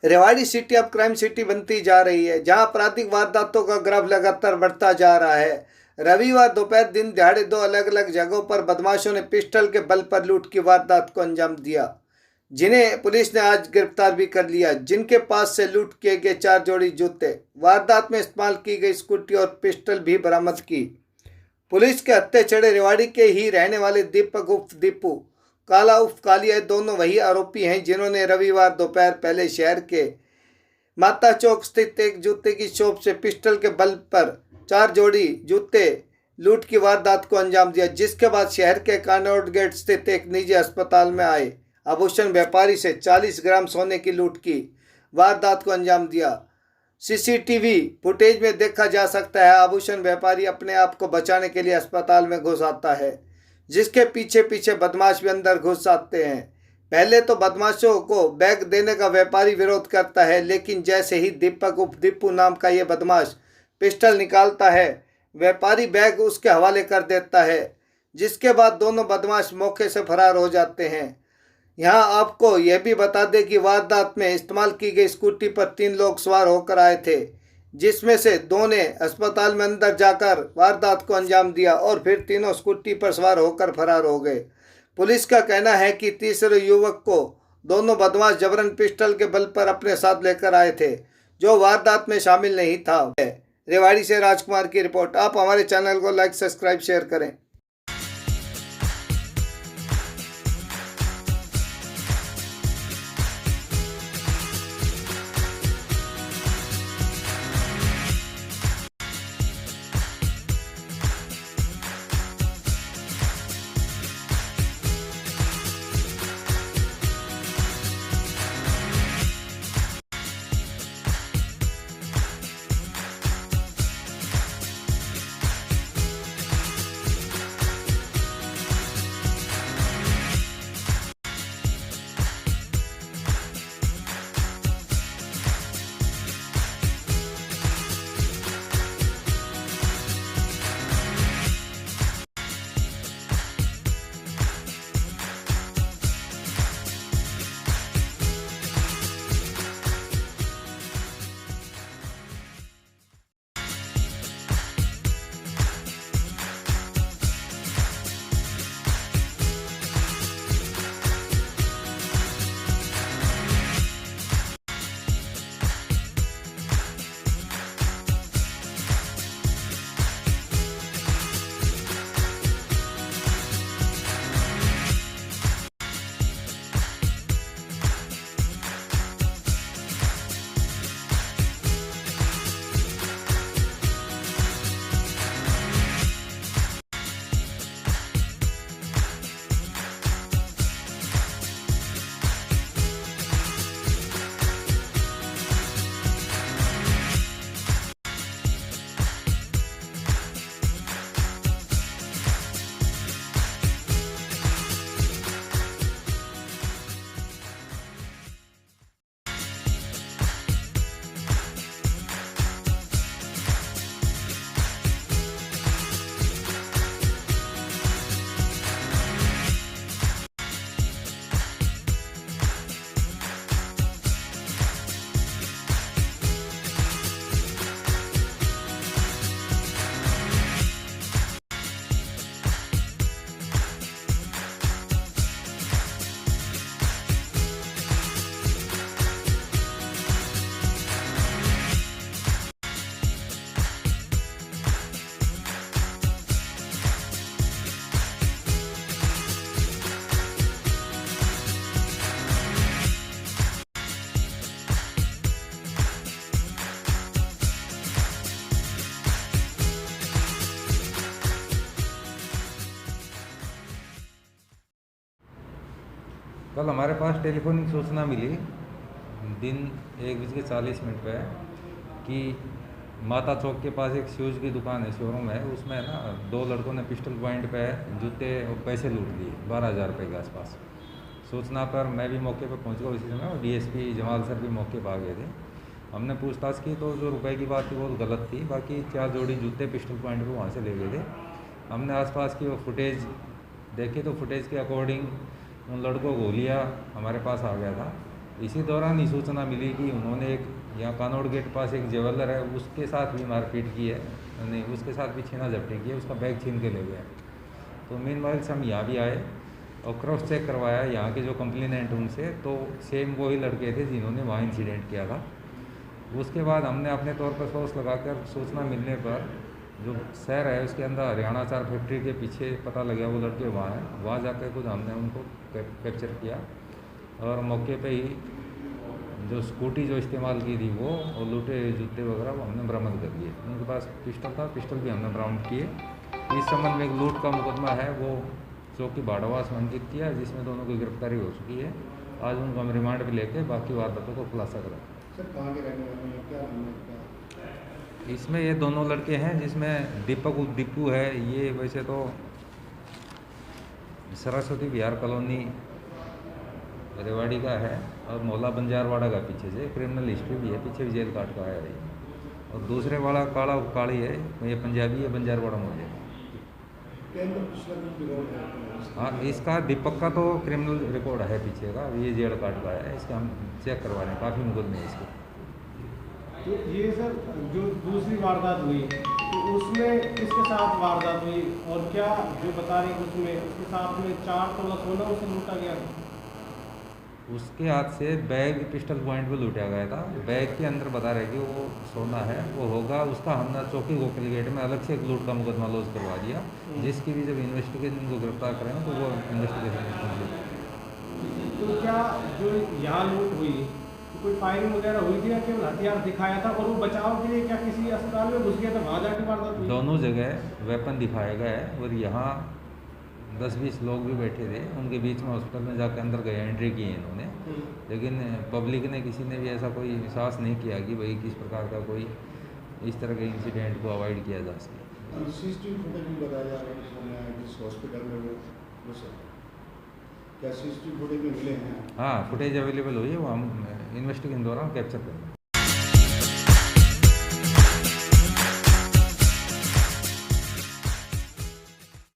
Rewari city अब crime city बनती जा रही है, जहां आपराधिक वारदातों का ग्राफ लगातार बढ़ता जा रहा है। रविवार दोपहर दिन दिहाड़े दो अलग अलग जगहों पर बदमाशों ने पिस्टल के बल पर लूट की वारदात को अंजाम दिया, जिन्हें पुलिस ने आज गिरफ्तार भी कर लिया, जिनके पास से लूट किए गए 4 जोड़ी जूते, वारदात में इस्तेमाल की गई स्कूटी और पिस्टल भी बरामद की। पुलिस के हत्थे चढ़े रेवाड़ी के ही रहने वाले दीपक उर्फ दीपू, काला उर्फ कालिया दोनों वही आरोपी हैं जिन्होंने रविवार दोपहर पहले शहर के माता चौक स्थित एक जूते की शॉप से पिस्टल के बल पर 4 जोड़ी जूते लूट की वारदात को अंजाम दिया, जिसके बाद शहर के कानौट गेट स्थित एक निजी अस्पताल में आए आभूषण व्यापारी से 40 ग्राम सोने की लूट की वारदात को अंजाम दिया। सीसीटीवी फुटेज में देखा जा सकता है आभूषण व्यापारी अपने आप को बचाने के लिए अस्पताल में घुस आता है, जिसके पीछे पीछे बदमाश भी अंदर घुस आते हैं। पहले तो बदमाशों को बैग देने का व्यापारी विरोध करता है, लेकिन जैसे ही दीपक उर्फ दीपू नाम का ये बदमाश पिस्टल निकालता है, व्यापारी बैग उसके हवाले कर देता है, जिसके बाद दोनों बदमाश मौके से फरार हो जाते हैं। यहाँ आपको यह भी बता दें कि वारदात में इस्तेमाल की गई स्कूटी पर 3 लोग सवार होकर आए थे, जिसमें से 2 ने अस्पताल में अंदर जाकर वारदात को अंजाम दिया और फिर तीनों स्कूटी पर सवार होकर फरार हो गए। पुलिस का कहना है कि तीसरे युवक को दोनों बदमाश जबरन पिस्टल के बल पर अपने साथ लेकर आए थे, जो वारदात में शामिल नहीं था। रेवाड़ी से राजकुमार की रिपोर्ट। आप हमारे चैनल को लाइक, सब्सक्राइब, शेयर करें। कल हमारे पास टेलीफोनिक सूचना मिली दिन 1:40 पे कि माता चौक के पास एक शूज़ की दुकान है, शोरूम है, उसमें ना 2 लड़कों ने पिस्टल पॉइंट पे जूते और पैसे लूट लिए 12,000 रुपये के आसपास। सूचना पर मैं भी मौके पर पहुंच गया उसी समय, और डीएसपी जमाल सर भी मौके पर आ गए थे। हमने पूछताछ की तो जो रुपए की बात थी वो गलत थी, बाकी 4 जोड़ी जूते पिस्टल पॉइंट पर वहाँ से ले गए थे। हमने आसपास की वो फुटेज देखी तो फुटेज के अकॉर्डिंग उन लड़कों को लिया हमारे पास आ गया था, इसी दौरान ही सूचना मिली कि उन्होंने एक यहाँ कानौड़ गेट पास एक ज्वेलर है उसके साथ भी मारपीट की है, नहीं उसके साथ भी छीना झपटी की है, उसका बैग छीन के ले गया। तो मेन मोबाइल से हम यहाँ भी आए और क्रॉस चेक करवाया यहाँ के जो कंप्लेनेंट उनसे, तो सेम वही लड़के थे जिन्होंने वहाँ इंसिडेंट किया था। उसके बाद हमने अपने तौर पर सोर्स लगाकर सूचना मिलने पर जो शहर है उसके अंदर हरियाणा अचार फैक्ट्री के पीछे पता लगा वो लड़के वहाँ हैं, वहाँ जाकर कुछ हमने उनको कैप्चर किया और मौके पे ही जो स्कूटी जो इस्तेमाल की थी वो और लूटे जूते वगैरह वो हमने बरामद कर लिए। उनके पास पिस्टल था, पिस्टल भी हमने बरामद किए। इस संबंध में एक लूट का मुकदमा है वो चौकी बाड़ावास में अंकित किया, जिसमें दोनों की गिरफ्तारी हो चुकी है। आज उनको हम रिमांड पे लेके बाकी वारदातों को खुलासा करें। सर कहाँ के रहने वाले हैं, क्या नाम है क्या? इसमें ये दोनों लड़के हैं, जिसमें दीपक उर्फ दीपू है, ये वैसे तो सरस्वती विहार कॉलोनी रेवाड़ी का है और मोहल्ला बंजारवाड़ा का पीछे से क्रिमिनल हिस्ट्री भी है, पीछे भी जेल काट का है। और दूसरे वाला काला काली है, ये पंजाबी है, बंजारवाड़ा मोहल्ले का। हाँ, इसका दीपक का तो क्रिमिनल रिकॉर्ड है पीछे का, ये जेल काट का है, इसका हम चेक करवा रहे हैं, काफ़ी मुकदमे हैं इसके। तो ये सर जो दूसरी वारदात हुई तो उसमें किसके साथ वारदात हुई और क्या जो बता रहे हैं उसमें उसके साथ में 4 तोला सोना उसे लूटा गया? उसके हाथ से बैग पिस्टल पॉइंट पे लूटा गया था। बैग के अंदर बता रहे कि वो सोना है, वो होगा उसका। हमने चौकी गोकल गेट में अलग से एक लूट का मुकदमा लॉन्च करवा दिया, जिसकी भी जब इन्वेस्टिगेशन को गिरफ्तार करेंगे तो वो इन्वेस्टिगेशन कंप्लीट। तो क्या जो यहाँ लूट हुई तो कोई फायरिंग वगैरह हुई थी या केवल हथियार दिखाया था, और वो बचाव के लिए क्या किसी अस्पताल में घुस गया था, वहाँ जाके वारदात हुई? दोनों जगह वेपन दिखाया गया है और यहाँ 10-20 लोग भी बैठे थे, उनके बीच में हॉस्पिटल में जाकर अंदर गए, एंट्री की है इन्होंने। लेकिन पब्लिक ने किसी ने भी ऐसा कोई विश्वास नहीं किया कि भाई किस प्रकार का कोई इस तरह के इंसिडेंट को अवॉइड किया जा सके। सीसीटीवी फुटेज भी बताया जा रहा है जिस हॉस्पिटल में वो सर क्या सीसीटीवी फुटेज में मिले हैं? हाँ, फुटेज अवेलेबल हुई है, वो हम इन्वेस्टिगेशन दौरान कैप्चर करेंगे।